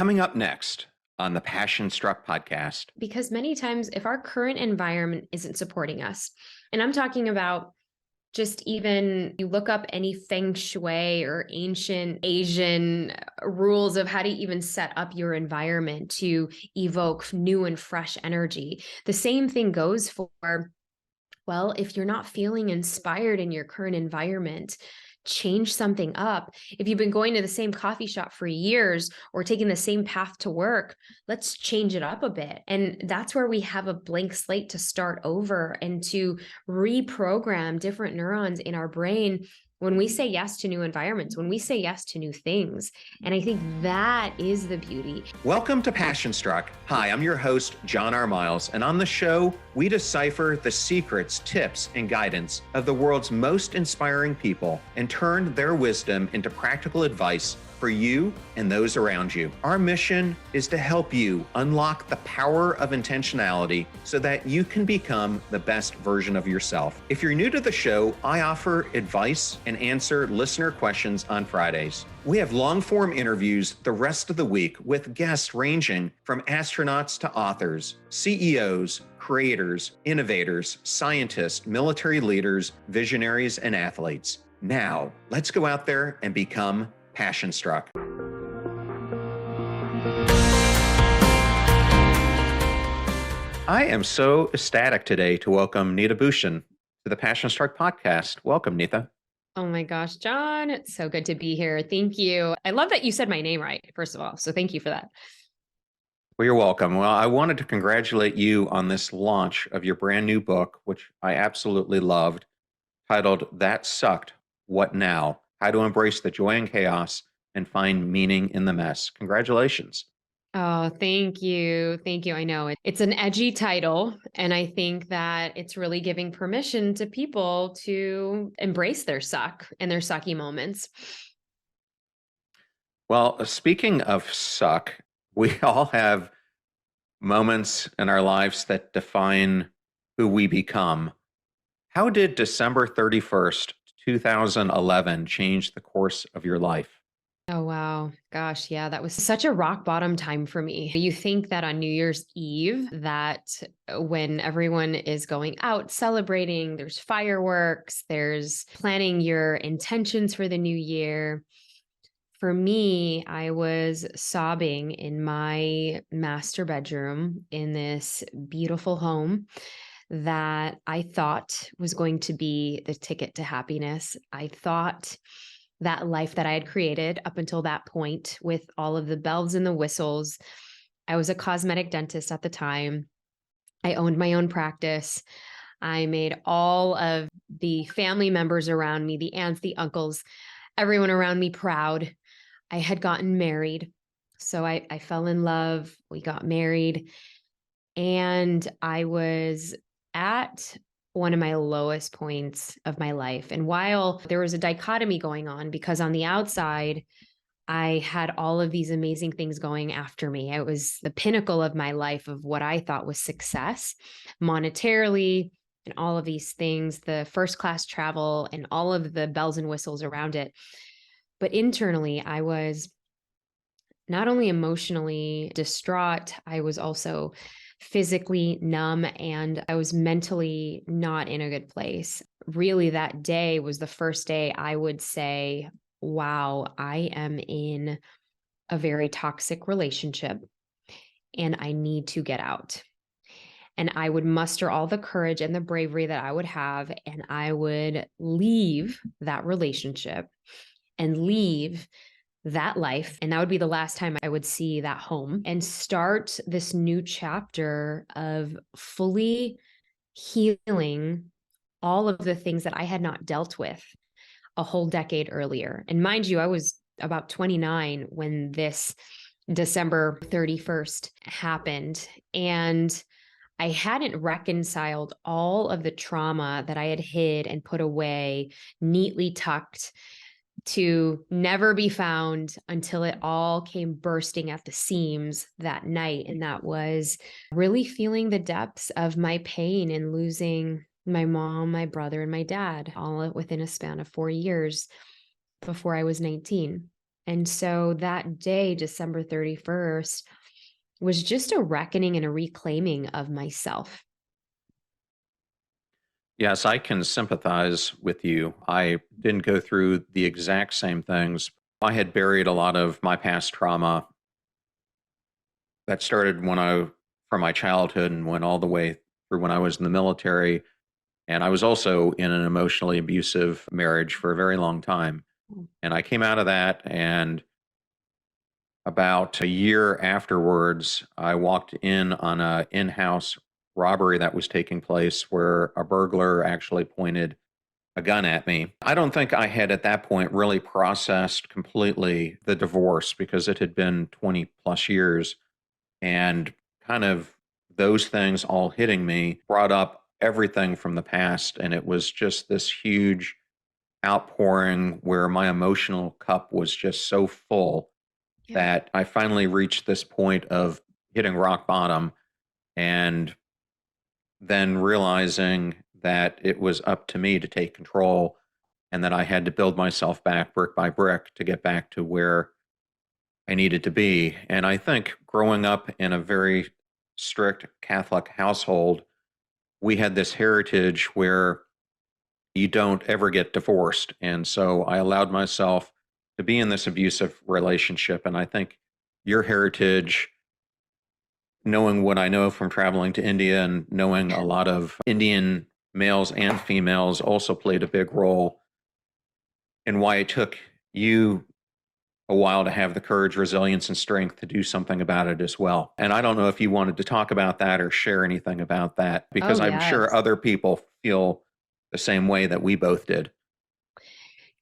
Coming up next on the Passion Struck podcast. Because many times, if our current environment isn't supporting us, and I'm talking about just even you look up any feng shui or ancient Asian rules of how to even set up your environment to evoke new and fresh energy. The same thing goes for, well, if you're not feeling inspired in your current environment, change something up. If you've been going to the same coffee shop for years or taking the same path to work, let's change it up a bit. And that's where we have a blank slate to start over and to reprogram different neurons in our brain when we say yes to new environments, when we say yes to new things. And I think that is the beauty. Welcome to Passion Struck. Hi, I'm your host, John R. Miles, and on the show, we decipher the secrets, tips, and guidance of the world's most inspiring people and turn their wisdom into practical advice for you and those around you. Our mission is to help you unlock the power of intentionality so that you can become the best version of yourself. If you're new to the show, I offer advice and answer listener questions on Fridays. We have long-form interviews the rest of the week with guests ranging from astronauts to authors, CEOs, creators, innovators, scientists, military leaders, visionaries, and athletes. Now, let's go out there and become Passion Struck. I am so ecstatic today to welcome Neeta Bhushan to the Passion Struck podcast. Welcome, Neeta. Oh my gosh, John, it's so good to be here. Thank you. I love that you said my name right, first of all. So thank you for that. Well, you're welcome. Well, I wanted to congratulate you on this launch of your brand new book, which I absolutely loved, titled That Sucked, What Now? How to Embrace the Joy and Chaos and Find Meaning in the Mess. Congratulations. Oh, thank you. Thank you. I know it's an edgy title, and I think that it's really giving permission to people to embrace their suck and their sucky moments. Well, speaking of suck, we all have moments in our lives that define who we become. How did December 31st, 2011 change the course of your life? Oh, wow. Gosh, yeah, that was such a rock bottom time for me. You think that on New Year's Eve, that when everyone is going out celebrating, there's fireworks, there's planning your intentions for the new year. For me, I was sobbing in my master bedroom in this beautiful home that I thought was going to be the ticket to happiness. I thought that life that I had created up until that point with all of the bells and the whistles. I was a cosmetic dentist at the time. I owned my own practice. I made all of the family members around me, the aunts, the uncles, everyone around me proud. I had gotten married. So I fell in love. We got married. And I was at one of my lowest points of my life. And while there was a dichotomy going on, because on the outside, I had all of these amazing things going after me. It was the pinnacle of my life of what I thought was success monetarily and all of these things, the first class travel and all of the bells and whistles around it. But internally, I was not only emotionally distraught, I was also physically numb, and I was mentally not in a good place. Really, that day was the first day I would say, wow, I am in a very toxic relationship and I need to get out. And I would muster all the courage and the bravery that I would have, and I would leave that relationship and leave that life. And that would be the last time I would see that home and start this new chapter of fully healing all of the things that I had not dealt with a whole decade earlier. And mind you, I was about 29 when this December 31st happened. And I hadn't reconciled all of the trauma that I had hid and put away, neatly tucked to never be found until it all came bursting at the seams that night. And that was really feeling the depths of my pain in losing my mom, my brother, and my dad, all within a span of 4 years before I was 19. And so that day, December 31st, was just a reckoning and a reclaiming of myself. Yes, I can sympathize with you. I didn't go through the exact same things. I had buried a lot of my past trauma that started from my childhood and went all the way through when I was in the military. And I was also in an emotionally abusive marriage for a very long time. Mm. And I came out of that, and about a year afterwards, I walked in on a in-house robbery that was taking place where a burglar actually pointed a gun at me. I don't think I had at that point really processed completely the divorce because it had been 20 plus years, and kind of those things all hitting me brought up everything from the past. And it was just this huge outpouring where my emotional cup was just so full Yeah. that I finally reached this point of hitting rock bottom, and then realizing that it was up to me to take control and that I had to build myself back brick by brick to get back to where I needed to be. And I think growing up in a very strict Catholic household, we had this heritage where you don't ever get divorced. And so I allowed myself to be in this abusive relationship. And I think your heritage, knowing what I know from traveling to India and knowing a lot of Indian males and females, also played a big role in why it took you a while to have the courage, resilience, and strength to do something about it as well. And I don't know if you wanted to talk about that or share anything about that, Oh, because I'm sure yes. other people feel the same way that we both did.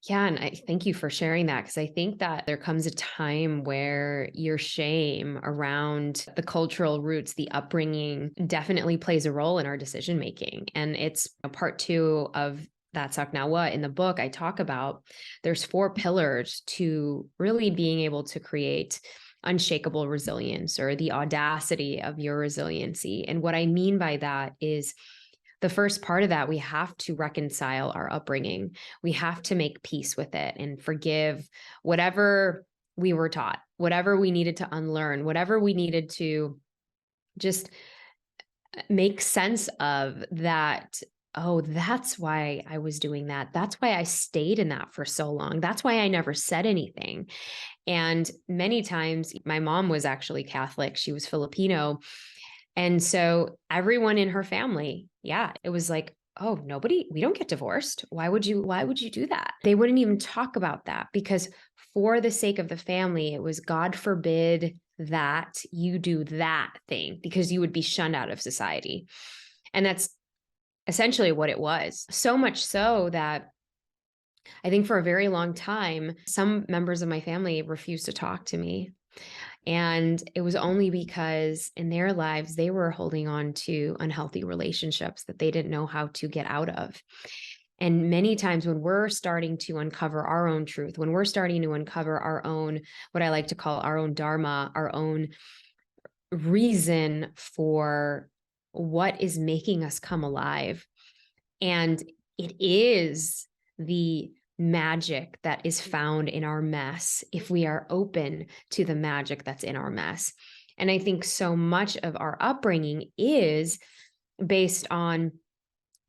Yeah, and I thank you for sharing that because I think that there comes a time where your shame around the cultural roots, the upbringing definitely plays a role in our decision making. And it's a part two of that Sak Now What in the book I talk about. There's four pillars to really being able to create unshakable resilience or the audacity of your resiliency. And what I mean by that is the first part of that, we have to reconcile our upbringing. We have to make peace with it and forgive whatever we were taught, whatever we needed to unlearn, whatever we needed to just make sense of that. Oh, that's why I was doing that. That's why I stayed in that for so long. That's why I never said anything. And many times, my mom was actually Catholic, she was Filipino. And so everyone in her family, yeah, it was like, oh, nobody, we don't get divorced. Why would you do that? They wouldn't even talk about that because for the sake of the family, it was God forbid that you do that thing because you would be shunned out of society. And that's essentially what it was. So much so that I think for a very long time, some members of my family refused to talk to me. And it was only because in their lives, they were holding on to unhealthy relationships that they didn't know how to get out of. And many times when we're starting to uncover our own truth, when we're starting to uncover our own, what I like to call our own dharma, our own reason for what is making us come alive, and it is the magic that is found in our mess if we are open to the magic that's in our mess. And I think so much of our upbringing is based on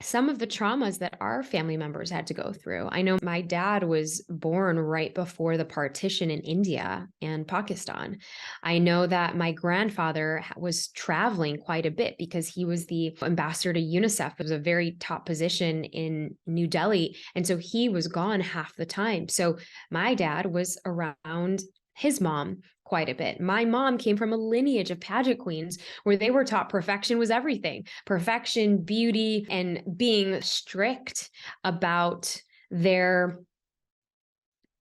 some of the traumas that our family members had to go through. I know my dad was born right before the partition in India and Pakistan. I know that my grandfather was traveling quite a bit because he was the ambassador to UNICEF. It was a very top position in New Delhi. And so he was gone half the time. So my dad was around his mom quite a bit. My mom came from a lineage of pageant queens where they were taught perfection was everything, perfection, beauty, and being strict about their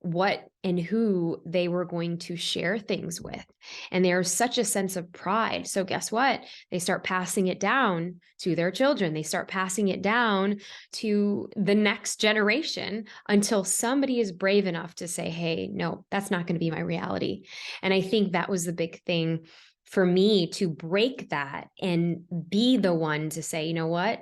what and who they were going to share things with. And there's such a sense of pride. So, guess what? They start passing it down to their children. They start passing it down to the next generation until somebody is brave enough to say, hey, no, that's not going to be my reality. And I think that was the big thing for me to break that and be the one to say, you know what?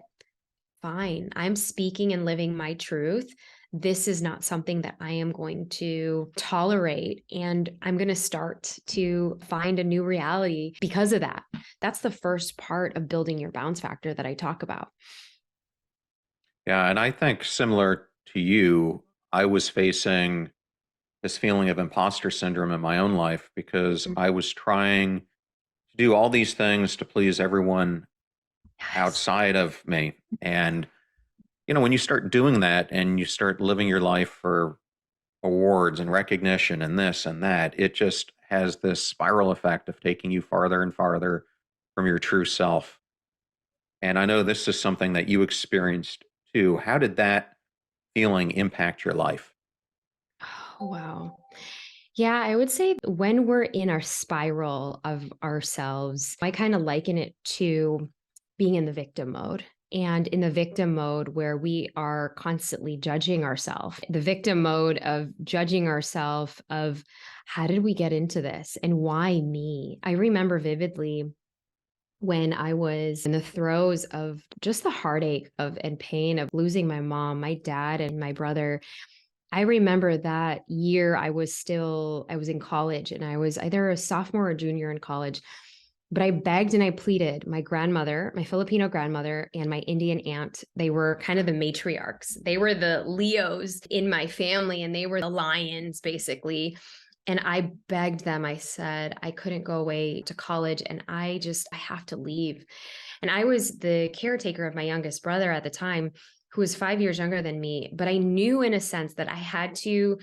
Fine. I'm speaking and living my truth. this is not something that I am going to tolerate. And I'm going to start to find a new reality because of that. That's the first part of building your bounce factor that I talk about. Yeah. And I think similar to you, I was facing this feeling of imposter syndrome in my own life because Mm. I was trying to do all these things to please everyone Yes. outside of me. And, when you start doing that and you start living your life for awards and recognition and this and that, it just has this spiral effect of taking you farther and farther from your true self. And I know this is something that you experienced too. How did that feeling impact your life? Oh, wow. Yeah, I would say when we're in our spiral of ourselves, I kind of liken it to being in the victim mode. And in the victim mode, where we are constantly judging ourselves, the victim mode of judging ourselves, of how did we get into this and why me? I remember vividly when I was in the throes of just the heartache of and pain of losing my mom, my dad, and my brother. I remember that year I was in college and I was either a sophomore or junior in college, but I begged and I pleaded. My grandmother, my Filipino grandmother, and my Indian aunt, they were kind of the matriarchs. They were the Leos in my family and they were the lions basically. And I begged them. I said I couldn't go away to college and I have to leave. And I was the caretaker of my youngest brother at the time, who was 5 years younger than me. But I knew in a sense that I had to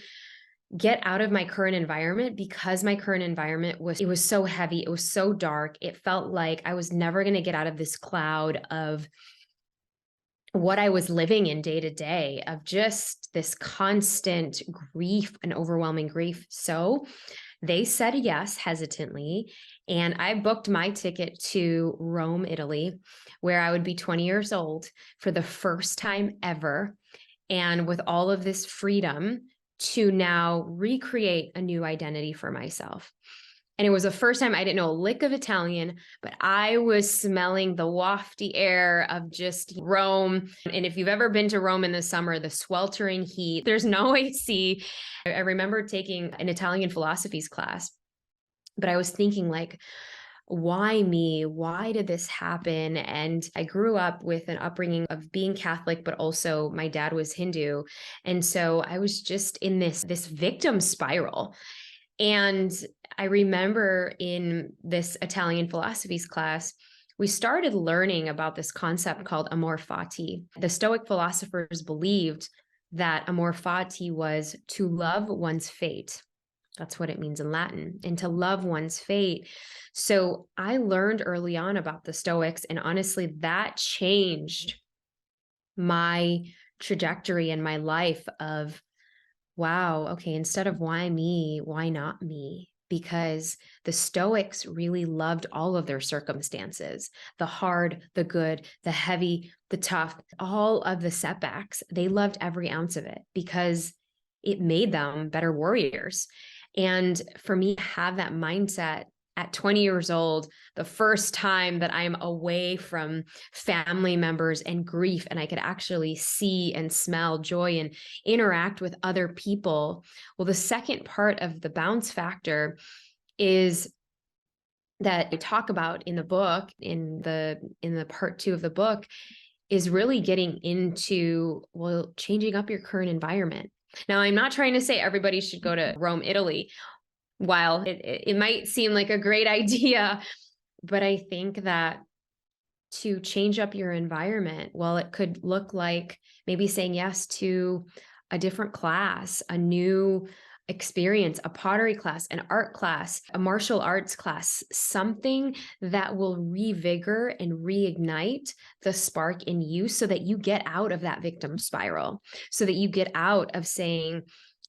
get out of my current environment because my current environment it was so heavy. It was so dark. It felt like I was never going to get out of this cloud of what I was living in day to day, of just this constant grief and overwhelming grief. So they said yes hesitantly. And I booked my ticket to Rome, Italy, where I would be 20 years old for the first time ever. And with all of this freedom to now recreate a new identity for myself. And it was the first time I didn't know a lick of Italian, but I was smelling the wafty air of just Rome. And if you've ever been to Rome in the summer, the sweltering heat, there's no AC. I remember taking an Italian philosophies class, but I was thinking, like, why me? Why did this happen? And I grew up with an upbringing of being Catholic, but also my dad was Hindu. And so I was just in this victim spiral. And I remember in this Italian philosophies class, we started learning about this concept called amor fati. The Stoic philosophers believed that amor fati was to love one's fate. That's what it means in Latin, and to love one's fate. So I learned early on about the Stoics, and honestly, that changed my trajectory in my life of, wow, okay, instead of why me, why not me? Because the Stoics really loved all of their circumstances, the hard, the good, the heavy, the tough, all of the setbacks. They loved every ounce of it because it made them better warriors. And for me to have that mindset at 20 years old, the first time that I'm away from family members and grief, and I could actually see and smell joy and interact with other people. Well, the second part of the bounce factor is that I talk about in the book, in the part 2 of the book, is really getting into, well, changing up your current environment. Now, I'm not trying to say everybody should go to Rome, Italy. While it might seem like a great idea, but I think that to change up your environment, well, it could look like maybe saying yes to a different class, a new experience, a pottery class, an art class, a martial arts class, something that will revigor and reignite the spark in you so that you get out of that victim spiral, so that you get out of saying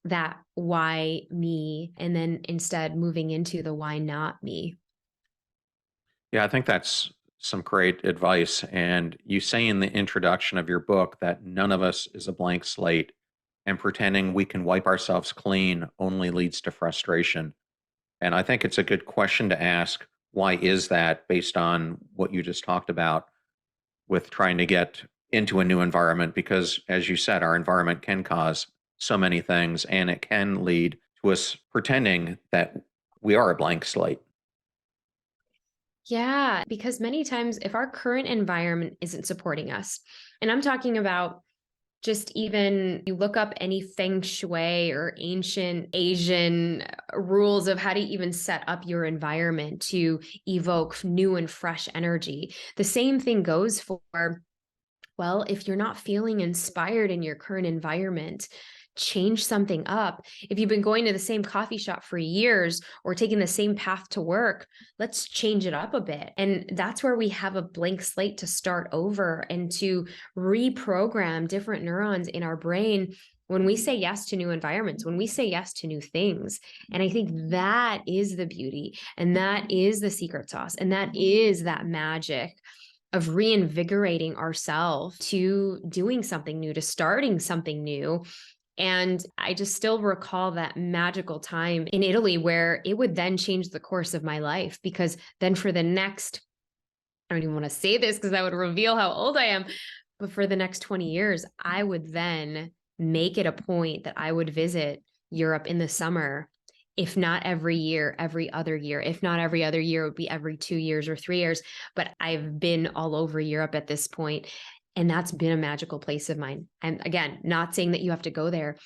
that why me, and then instead moving into the why not me. Yeah, I think that's some great advice. And you say in the introduction of your book that none of us is a blank slate, and pretending we can wipe ourselves clean only leads to frustration. And I think it's a good question to ask. Why is that based on what you just talked about with trying to get into a new environment because, as you said, our environment can cause so many things and it can lead to us pretending that we are a blank slate. Yeah, because many times if our current environment isn't supporting us, and I'm talking about just even you look up any feng shui or ancient Asian rules of how to even set up your environment to evoke new and fresh energy. The same thing goes for, well, if you're not feeling inspired in your current environment, change something up. If you've been going to the same coffee shop for years or taking the same path to work, let's change it up a bit. And that's where we have a blank slate to start over and to reprogram different neurons in our brain when we say yes to new environments, when we say yes to new things. And I think that is the beauty, and that is the secret sauce, and that is that magic of reinvigorating ourselves to doing something new, to starting something new. And I just still recall that magical time in Italy where it would then change the course of my life, because then for the next, I don't even want to say this because that would reveal how old I am, but for the next 20 years, I would then make it a point that I would visit Europe in the summer. If not every year, every other year. If not every other year, it would be every 2 years or 3 years. But I've been all over Europe at this point, and that's been a magical place of mine. And again, not saying that you have to go there,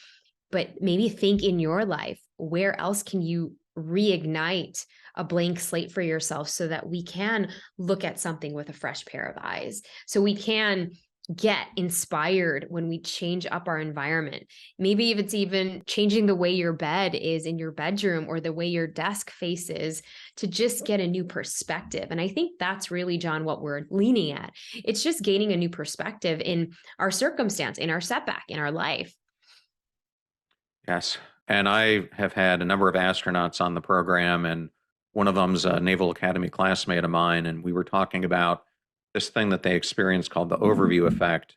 but maybe think in your life, where else can you reignite a blank slate for yourself so that we can look at something with a fresh pair of eyes, so we can get inspired when we change up our environment. Maybe if it's even changing the way your bed is in your bedroom or the way your desk faces, to just get a new perspective. And I think that's really, John, what we're leaning at. It's just gaining a new perspective in our circumstance, in our setback, in our life. Yes. And I have had a number of astronauts on the program, and one of them's a Naval Academy classmate of mine. And we were talking about this thing that they experience called the overview effect.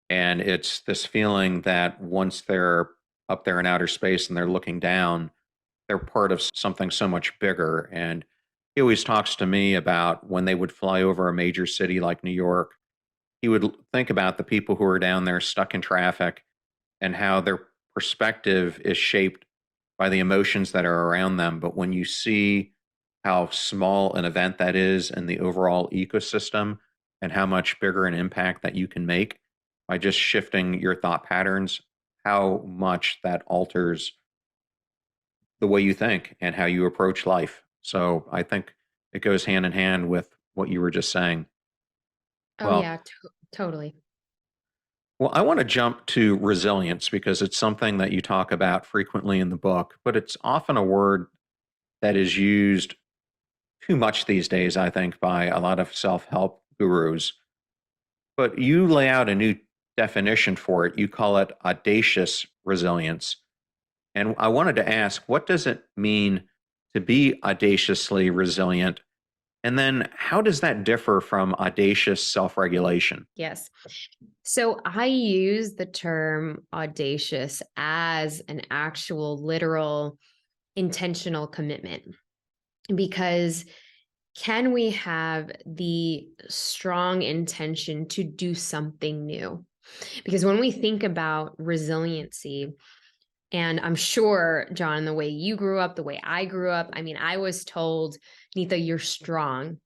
And it's this feeling that once they're up there in outer space and they're looking down, they're part of something so much bigger. And he always talks to me about when they would fly over a major city like New York, he would think about the people who are down there stuck in traffic and how their perspective is shaped by the emotions that are around them. But when you see how small an event that is in the overall ecosystem and how much bigger an impact that you can make by just shifting your thought patterns, how much that alters the way you think and how you approach life. So I think it goes hand in hand with what you were just saying. Oh, Well, yeah, totally. well, I want to jump to resilience because it's something that you talk about frequently in the book, but it's often a word that is used too much these days, I think, by a lot of self help gurus. But you lay out a new definition for it. You call it audacious resilience. And I wanted to ask, what does it mean to be audaciously resilient? And then how does that differ from audacious self regulation? Yes. So I use the term audacious as an actual literal intentional commitment, because can we have the strong intention to do something new? Because when we think about resiliency, and I'm sure, John, the way you grew up, the way I grew up, I mean, I was told, Neeta, you're strong,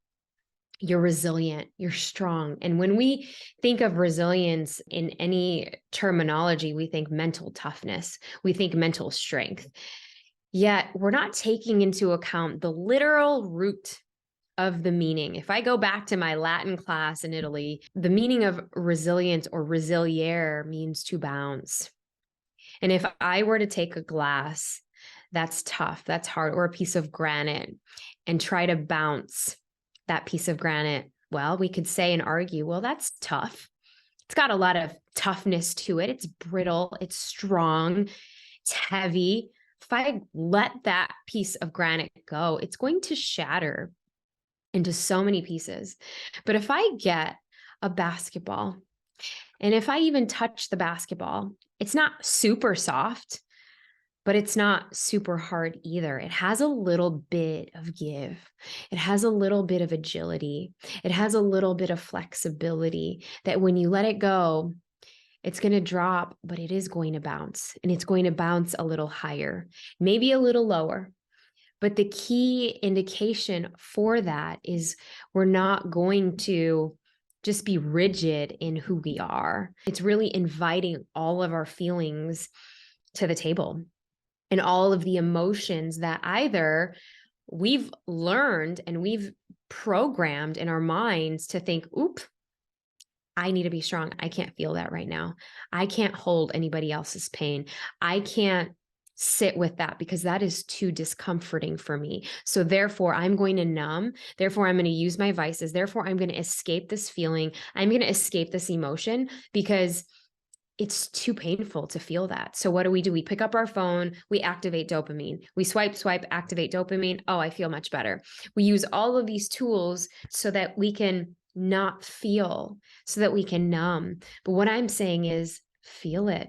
you're resilient, you're strong. And when we think of resilience in any terminology, we think mental toughness, we think mental strength. Yet we're not taking into account the literal root of the meaning. If I go back to my Latin class in Italy, the meaning of resilience or resiliere means to bounce. And if I were to take a glass that's tough, that's hard, or a piece of granite and try to bounce that piece of granite, well, we could say and argue, well, that's tough. It's got a lot of toughness to it. It's brittle, it's strong, it's heavy. If I let that piece of granite go, it's going to shatter into so many pieces. But if I get a basketball, and if I even touch the basketball, it's not super soft, but it's not super hard either. It has a little bit of give. It has a little bit of agility. It has a little bit of flexibility that when you let it go, it's going to drop, but it is going to bounce, and it's going to bounce a little higher, maybe a little lower. But the key indication for that is we're not going to just be rigid in who we are. It's really inviting all of our feelings to the table and all of the emotions that either we've learned and we've programmed in our minds to think, oop, I need to be strong. I can't feel that right now. I can't hold anybody else's pain. I can't sit with that because that is too discomforting for me. So therefore, I'm going to numb. Therefore, I'm going to use my vices. Therefore, I'm going to escape this feeling. I'm going to escape this emotion because it's too painful to feel that. So what do? We pick up our phone, we activate dopamine. We swipe, activate dopamine. Oh, I feel much better. We use all of these tools so that we can not feel, so that we can numb. But what I'm saying is feel it.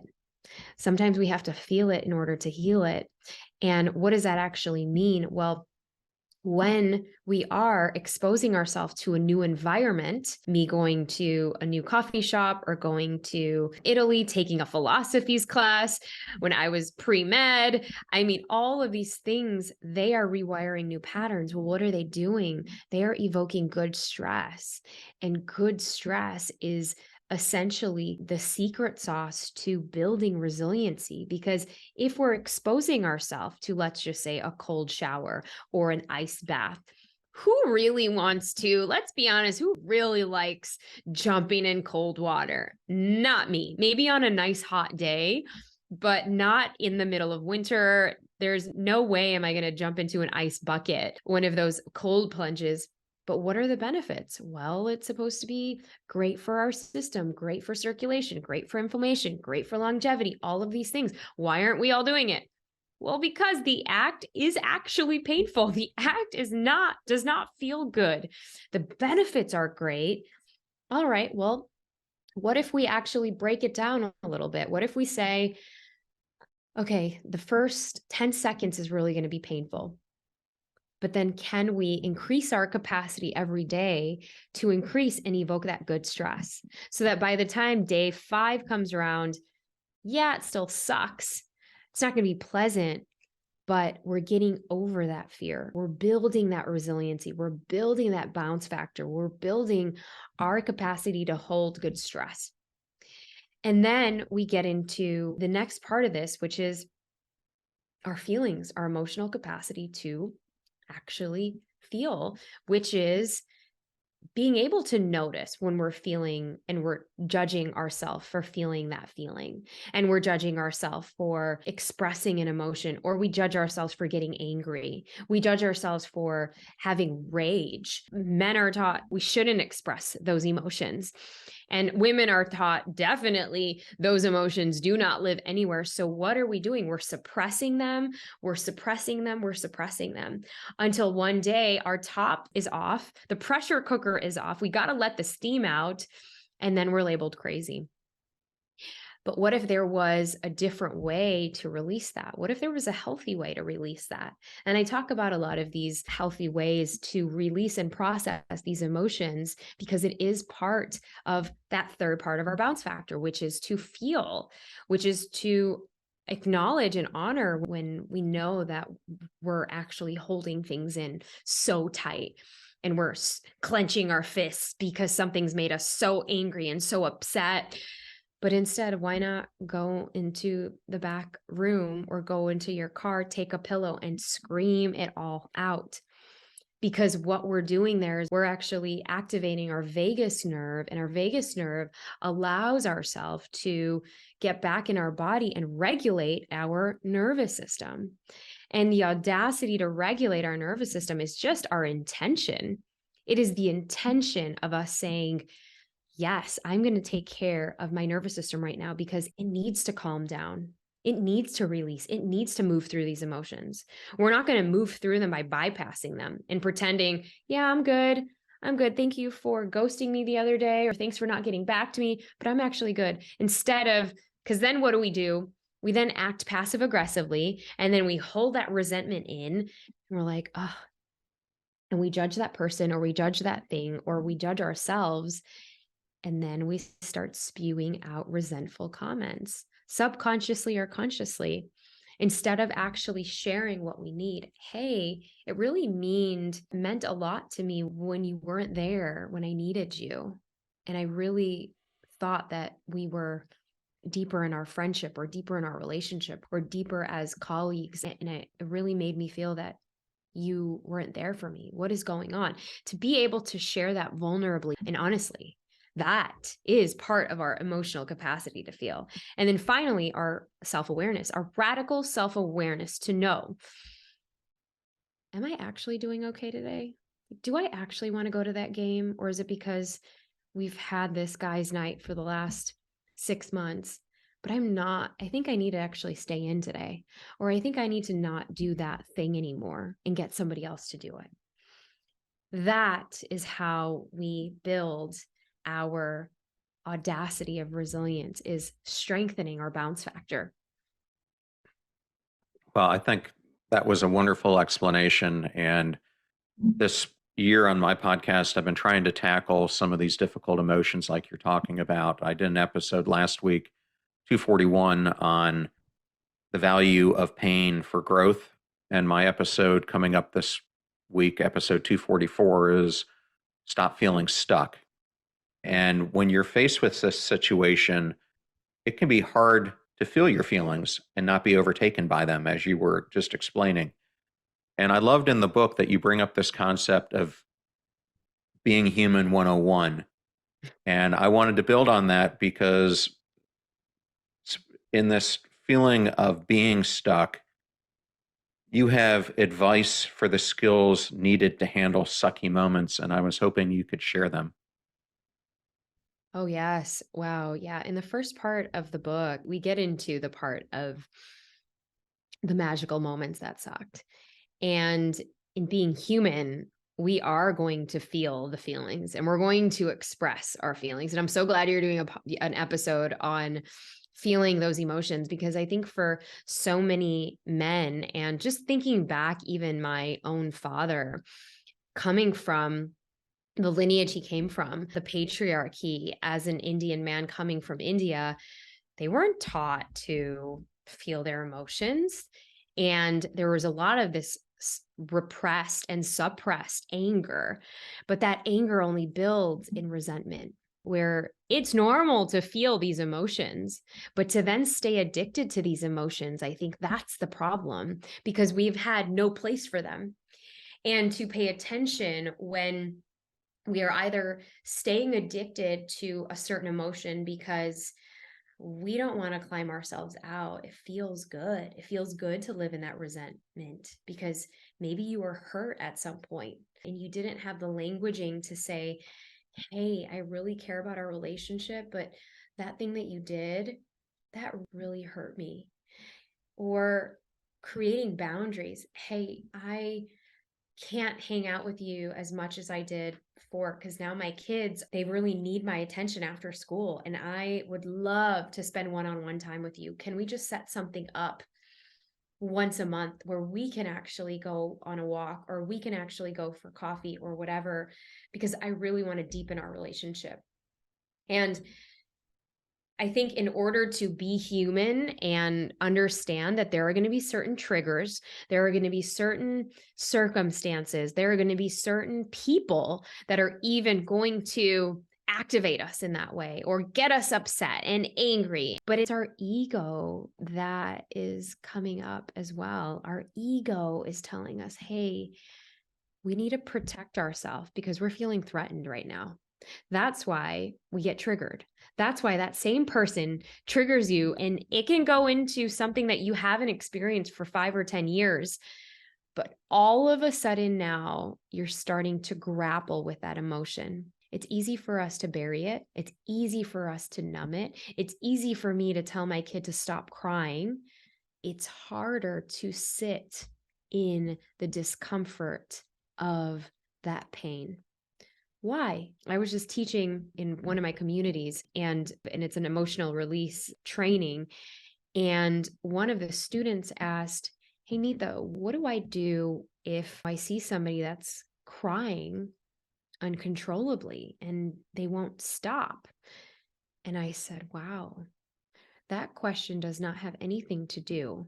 Sometimes we have to feel it in order to heal it. And what does that actually mean? Well, when we are exposing ourselves to a new environment, me going to a new coffee shop or going to Italy, taking a philosophies class when I was pre-med, I mean, all of these things, they are rewiring new patterns. Well, what are they doing? They are evoking good stress. And good stress is essentially the secret sauce to building resiliency. Because if we're exposing ourselves to, let's just say, a cold shower or an ice bath, who really wants to, let's be honest, who really likes jumping in cold water? Not me. Maybe on a nice hot day, but not in the middle of winter. There's no way am I going to jump into an ice bucket, one of those cold plunges. But what are the benefits? Well, it's supposed to be great for our system, great for circulation, great for inflammation, great for longevity, all of these things. Why aren't we all doing it? Well, because the act is actually painful. The act does not feel good. The benefits are great. All right, well, what if we actually break it down a little bit? What if we say, okay, the first 10 seconds is really going to be painful. But then can we increase our capacity every day to increase and evoke that good stress so that by the time day 5 comes around, yeah, it still sucks. It's not going to be pleasant, but we're getting over that fear. We're building that resiliency. We're building that bounce factor. We're building our capacity to hold good stress. And then we get into the next part of this, which is our feelings, our emotional capacity to actually feel, which is being able to notice when we're feeling and we're judging ourselves for feeling that feeling, and we're judging ourselves for expressing an emotion, or we judge ourselves for getting angry. We judge ourselves for having rage. Men are taught we shouldn't express those emotions. And women are taught definitely those emotions do not live anywhere. So what are we doing? We're suppressing them. We're suppressing them. We're suppressing them until one day our top is off. The pressure cooker is off. We got to let the steam out, and then we're labeled crazy. But what if there was a different way to release that? What if there was a healthy way to release that? And I talk about a lot of these healthy ways to release and process these emotions because it is part of that third part of our bounce factor, which is to feel, which is to acknowledge and honor when we know that we're actually holding things in so tight and we're clenching our fists because something's made us so angry and so upset. But instead, why not go into the back room or go into your car, take a pillow and scream it all out? Because what we're doing there is we're actually activating our vagus nerve, and our vagus nerve allows ourselves to get back in our body and regulate our nervous system. And the audacity to regulate our nervous system is just our intention. It is the intention of us saying, yes, I'm going to take care of my nervous system right now because it needs to calm down. It needs to release. It needs to move through these emotions. We're not going to move through them by bypassing them and pretending, yeah, I'm good. I'm good. Thank you for ghosting me the other day, or thanks for not getting back to me, but I'm actually good. Instead of, because then what do? We then act passive aggressively, and then we hold that resentment in, and we're like, oh, and we judge that person or we judge that thing or we judge ourselves. And then we start spewing out resentful comments, subconsciously or consciously, instead of actually sharing what we need. Hey, it really meant a lot to me when you weren't there when I needed you. And I really thought that we were deeper in our friendship or deeper in our relationship or deeper as colleagues. And it really made me feel that you weren't there for me. What is going on? To be able to share that vulnerably and honestly, that is part of our emotional capacity to feel. And then finally, our self awareness, our radical self awareness to know, am I actually doing okay today? Do I actually want to go to that game? Or is it because we've had this guy's night for the last 6 months, but I'm not, I think I need to actually stay in today, or I think I need to not do that thing anymore and get somebody else to do it. That is how we build our audacity of resilience, is strengthening our bounce factor. Well, I think that was a wonderful explanation. And this year on my podcast, I've been trying to tackle some of these difficult emotions like you're talking about. I did an episode last week, 241, on the value of pain for growth. And my episode coming up this week, episode 244, is Stop Feeling Stuck. And when you're faced with this situation, it can be hard to feel your feelings and not be overtaken by them, as you were just explaining. And I loved in the book that you bring up this concept of being human 101. And I wanted to build on that because in this feeling of being stuck, you have advice for the skills needed to handle sucky moments. And I was hoping you could share them. Oh, yes. Wow. Yeah. In the first part of the book, we get into the part of the magical moments that sucked. And in being human, we are going to feel the feelings and we're going to express our feelings. And I'm so glad you're doing an episode on feeling those emotions, because I think for so many men, and just thinking back, even my own father, coming from the lineage he came from, the patriarchy, as an Indian man coming from India, they weren't taught to feel their emotions. And there was a lot of this repressed and suppressed anger, but that anger only builds in resentment, where it's normal to feel these emotions, but to then stay addicted to these emotions, I think that's the problem, because we've had no place for them. And to pay attention when we are either staying addicted to a certain emotion because we don't want to climb ourselves out. It feels good. It feels good to live in that resentment because maybe you were hurt at some point and you didn't have the languaging to say, hey, I really care about our relationship, but that thing that you did, that really hurt me. Or creating boundaries. Hey, I can't hang out with you as much as I did before because now my kids, they really need my attention after school. And I would love to spend one-on-one time with you. Can we just set something up once a month where we can actually go on a walk or we can actually go for coffee or whatever? Because I really want to deepen our relationship. And I think in order to be human and understand that there are going to be certain triggers, there are going to be certain circumstances, there are going to be certain people that are even going to activate us in that way or get us upset and angry. But it's our ego that is coming up as well. Our ego is telling us, hey, we need to protect ourselves because we're feeling threatened right now. That's why we get triggered. That's why that same person triggers you, and it can go into something that you haven't experienced for 5 or 10 years. But all of a sudden now you're starting to grapple with that emotion. It's easy for us to bury it. It's easy for us to numb it. It's easy for me to tell my kid to stop crying. It's harder to sit in the discomfort of that pain. Why? I was just teaching in one of my communities, and it's an emotional release training, And one of the students asked, "Hey, Neeta, what do I do if I see somebody that's crying uncontrollably and they won't stop?" And I said, wow, that question does not have anything to do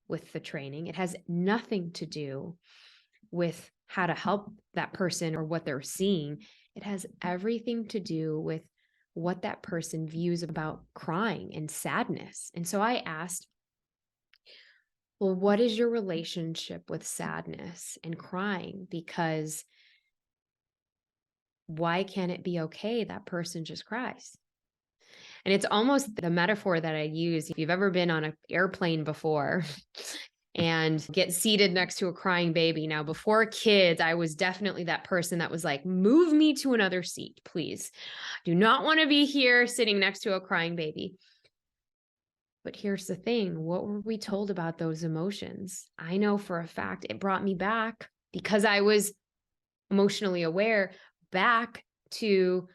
with the training. It has nothing to do with how to help that person or what they're seeing. It has everything to do with what that person views about crying and sadness. And so I asked, well, what is your relationship with sadness and crying? Because why can't it be okay that person just cries? And it's almost the metaphor that I use. If you've ever been on an airplane before and get seated next to a crying baby. Now, before kids, I was definitely that person that was like, move me to another seat, please. Do not want to be here sitting next to a crying baby. But here's the thing, what were we told about those emotions? I know for a fact it brought me back, because I was emotionally aware, back to,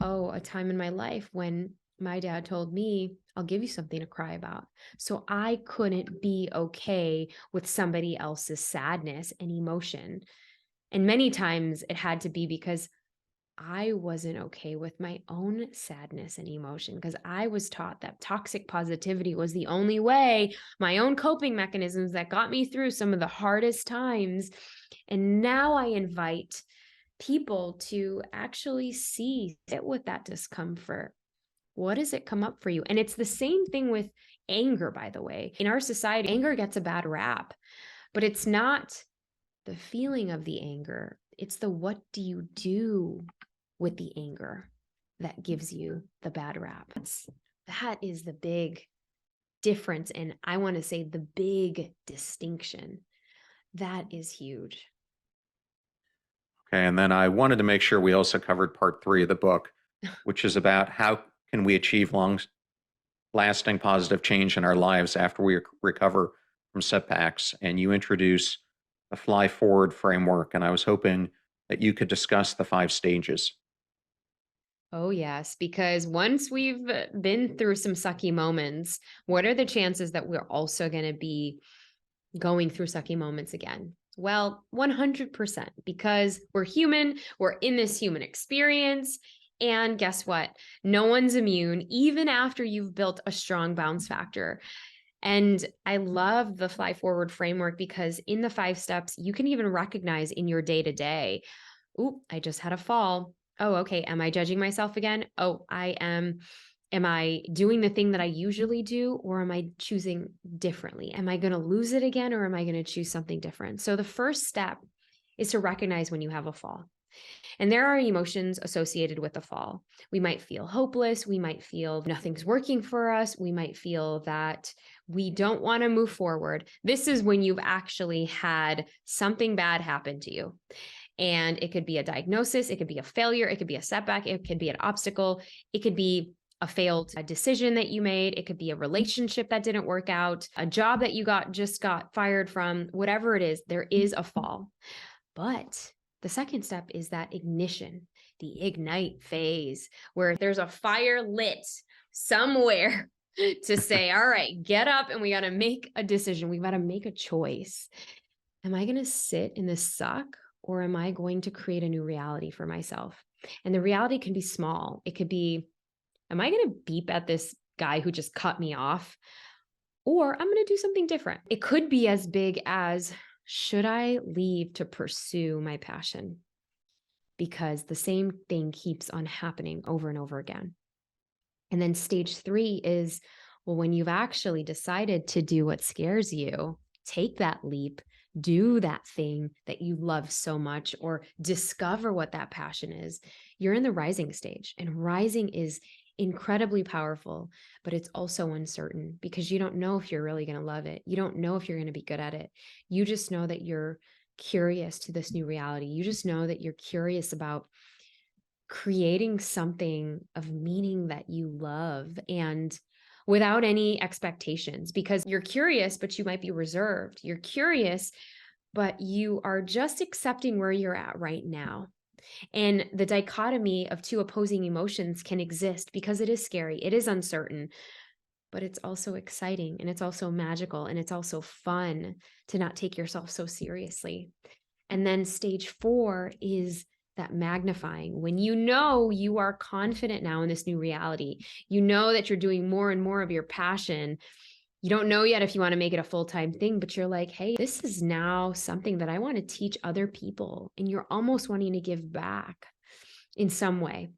oh, a time in my life when my dad told me, I'll give you something to cry about. So I couldn't be okay with somebody else's sadness and emotion. And many times it had to be because I wasn't okay with my own sadness and emotion, because I was taught that toxic positivity was the only way, my own coping mechanisms that got me through some of the hardest times. And now I invite people to actually sit with that discomfort. What does it come up for you? And it's the same thing with anger, by the way. In our society, anger gets a bad rap, but it's not the feeling of the anger. It's the what do you do with the anger that gives you the bad rap. That is the big difference. And I want to say the big distinction. That is huge. Okay. And then I wanted to make sure we also covered part 3 of the book, which is about how can we achieve long lasting positive change in our lives after we recover from setbacks. And you introduce the fly forward framework. And I was hoping that you could discuss the 5 stages. Oh, yes. Because once we've been through some sucky moments, what are the chances that we're also going to be going through sucky moments again? Well, 100%, because we're human, we're in this human experience. And guess what? No one's immune, even after you've built a strong bounce factor. And I love the fly forward framework because in the 5 steps, you can even recognize in your day to day, "Ooh, I just had a fall. Oh, okay. Am I judging myself again? Oh, I am. Am I doing the thing that I usually do, or am I choosing differently? Am I going to lose it again, or am I going to choose something different?" So the first step is to recognize when you have a fall. And there are emotions associated with a fall. We might feel hopeless. We might feel nothing's working for us. We might feel that we don't want to move forward. This is when you've actually had something bad happen to you. And it could be a diagnosis, it could be a failure, it could be a setback, it could be an obstacle, it could be a failed decision that you made, it could be a relationship that didn't work out, a job that you just got fired from, whatever it is, there is a fall. But the second step is that ignition, the ignite phase, where there's a fire lit somewhere to say, all right, get up and we got to make a decision. We got to make a choice. Am I going to sit in this suck, or am I going to create a new reality for myself? And the reality can be small. It could be, am I going to beep at this guy who just cut me off? Or I'm going to do something different. It could be as big as, should I leave to pursue my passion? Because the same thing keeps on happening over and over again. And then stage 3 is, well, when you've actually decided to do what scares you, take that leap, do that thing that you love so much, or discover what that passion is. You're in the rising stage, and rising is incredibly powerful, but it's also uncertain because you don't know if you're really going to love it. You don't know if you're going to be good at it. You just know that you're curious to this new reality. You just know that you're curious about creating something of meaning that you love, and without any expectations, because you're curious, but you might be reserved. You're curious, but you are just accepting where you're at right now. And the dichotomy of 2 opposing emotions can exist because it is scary, it is uncertain. but it's also exciting and it's also magical and it's also fun to not take yourself so seriously. And then stage 4 is that magnifying. When you know you are confident now in this new reality, you know that you're doing more and more of your passion. You don't know yet if you want to make it a full-time thing, but you're like, hey, this is now something that I want to teach other people. And you're almost wanting to give back in some way.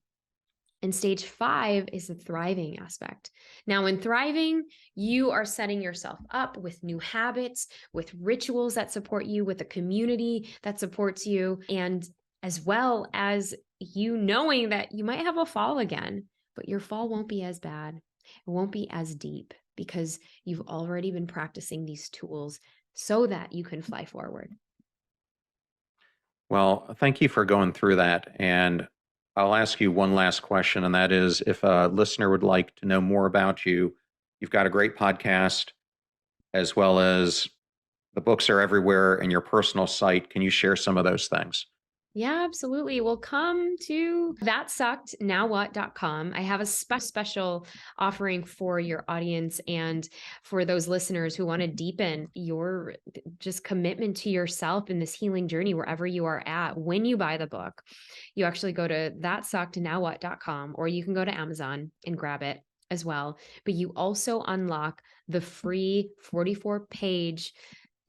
And stage 5 is the thriving aspect. Now, in thriving, you are setting yourself up with new habits, with rituals that support you, with a community that supports you, and as well as you knowing that you might have a fall again, but your fall won't be as bad. It won't be as deep because you've already been practicing these tools so that you can fly forward. Well, thank you for going through that. And I'll ask you one last question, and that is if a listener would like to know more about you, you've got a great podcast as well as the books are everywhere and your personal site. Can you share some of those things? Yeah, absolutely. Well, come to thatsuckednowwhat.com. I have a special offering for your audience and for those listeners who want to deepen your just commitment to yourself in this healing journey wherever you are at. When you buy the book, you actually go to thatsuckednowwhat.com, or you can go to Amazon and grab it as well. But you also unlock the free 44-page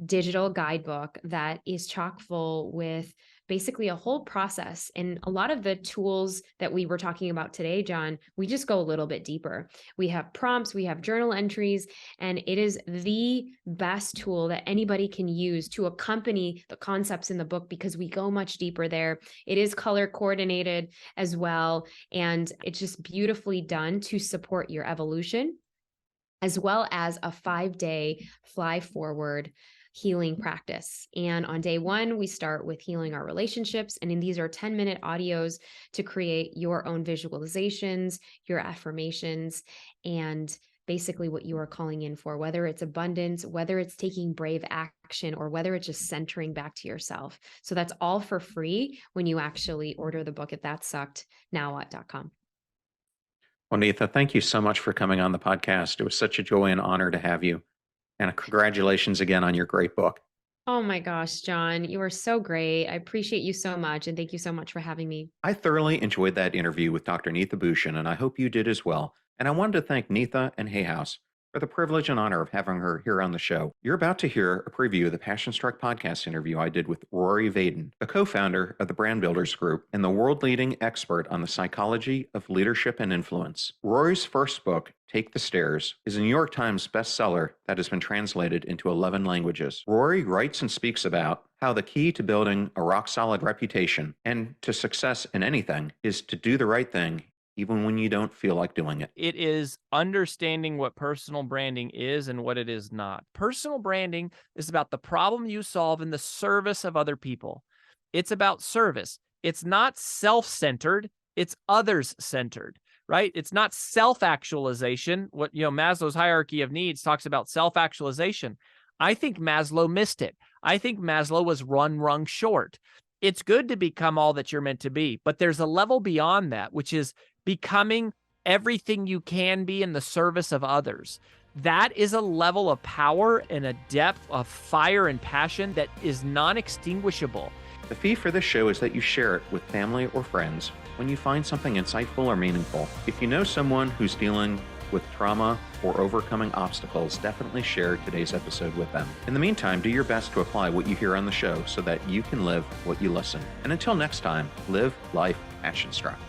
digital guidebook that is chock full with basically a whole process. And a lot of the tools that we were talking about today, John, we just go a little bit deeper. We have prompts, we have journal entries, and it is the best tool that anybody can use to accompany the concepts in the book because we go much deeper there. It is color coordinated as well. And it's just beautifully done to support your evolution, as well as a 5-day fly forward healing practice. And on day 1, we start with healing our relationships. And in these are 10-minute audios to create your own visualizations, your affirmations, and basically what you are calling in for, whether it's abundance, whether it's taking brave action, or whether it's just centering back to yourself. So that's all for free when you actually order the book at thatsuckednowwhat.com. Well, Neetha, thank you so much for coming on the podcast. It was such a joy and honor to have you. And congratulations again on your great book. Oh my gosh, John, you are so great. I appreciate you so much. And thank you so much for having me. I thoroughly enjoyed that interview with Dr. Neeta Bhushan, and I hope you did as well. And I wanted to thank Neetha and Hay House for the privilege and honor of having her here on the show. You're about to hear a preview of the Passion Struck podcast interview I did with Rory Vaden, the co-founder of the Brand Builders Group and the world-leading expert on the psychology of leadership and influence. Rory's first book, Take the Stairs, is a New York Times bestseller that has been translated into 11 languages. Rory writes and speaks about how the key to building a rock-solid reputation and to success in anything is to do the right thing even when you don't feel like doing it. It is understanding what personal branding is and what it is not. Personal branding is about the problem you solve in the service of other people. It's about service. It's not self-centered, it's others-centered, right? It's not self-actualization. What, Maslow's hierarchy of needs talks about self-actualization. I think Maslow missed it. I think Maslow was one rung short. It's good to become all that you're meant to be, but there's a level beyond that, which is becoming everything you can be in the service of others. That is a level of power and a depth of fire and passion that is non-extinguishable. The fee for this show is that you share it with family or friends when you find something insightful or meaningful. If you know someone who's dealing with trauma or overcoming obstacles, definitely share today's episode with them. In the meantime, do your best to apply what you hear on the show so that you can live what you listen. And until next time, live life passion struck.